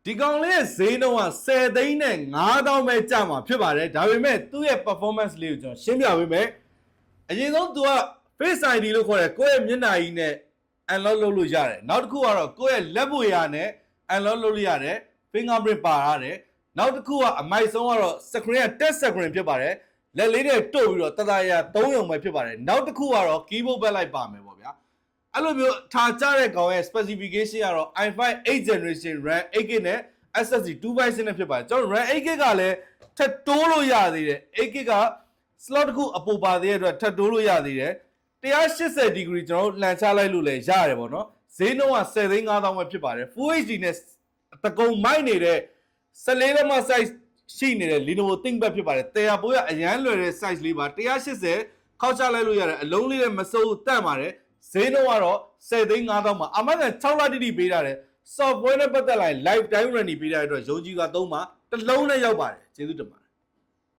ဒီကောင်လေးရဲ့ဈေးနှုန်းက10သိန်းနဲ့9000ပဲကျမှာဖြစ်ပါတယ်ဒါပေမဲ့သူ့ရဲ့ performance လေးကိုကျွန်တော်ရှင်းပြပေးမယ်အရင်ဆုံးသူက Face ID လို့ခေါ်တယ်ကိုယ့်ရဲ့မျက်နှာကြီးနဲ့ unlock လုပ်လို့ရတယ်နောက်တစ်ခုကတော့ကိုယ့်ရဲ့လက်ပွေရာနဲ့ unlock လုပ်လို့ရတယ် fingerprint ပါရတယ်နောက်တစ်ခုကအမိုက်ဆုံးကတော့ screen က touch screen ဖြစ်ပါတယ်လက်လေးနဲ့တို့ပြီးတော့တသားရ3ရုံပဲဖြစ်ပါတယ်နောက်တစ်ခုကတော့ keyboard backlight ပါမယ်ပေါ့ဗျာအဲ့လိုမျိုးထားကြတဲ့ကောင်ရဲ့ specification ကတော့ i5 8 generation RAM 8GB နဲ့ SSD 256နဲ့ဖြစ်ပါတယ်ကျွန်တော် RAM 8GB ကလည်းထပ်တိုးလို့ရသေးတယ် 8GB က slot တစ်ခုအပိုပါသေးတဲ့အတွက်ထပ်တိုးလို့ရသေးတယ်180 degree ကျွန်တော်လှန်ချလိုက်လို့လည်းရတယ်ပေါ့နော်ဈေးနှုန်းက10သိန်း9000ပဲဖြစ်ပါတယ် Full HD နဲ့တကုံမိုက်နေတဲ့14လက်မ size ရှိနေတဲ့ Lenovo ThinkPad ဖြစ်ပါတယ်တရားပိုးရအရန်လွယ်တဲ့ size လေးပါ180ခောက်ချလိုက်လို့ရတယ်အလုံးလေးနဲ့မစိုးတန့်ပါတယ်ဈေးနှုန်းကတော့10သိန်း9000မှာအမှန်ကန်6လတိတိပေးထားတယ် software နဲ့ပတ်သက်လိုက် lifetime warranty ပေးထားတဲ့အတွက်ယုံကြည်ကသုံးမှာတစ်လုံးနဲ့ရောက်ပါတယ်ကျေးဇူးတင်ပါတယ်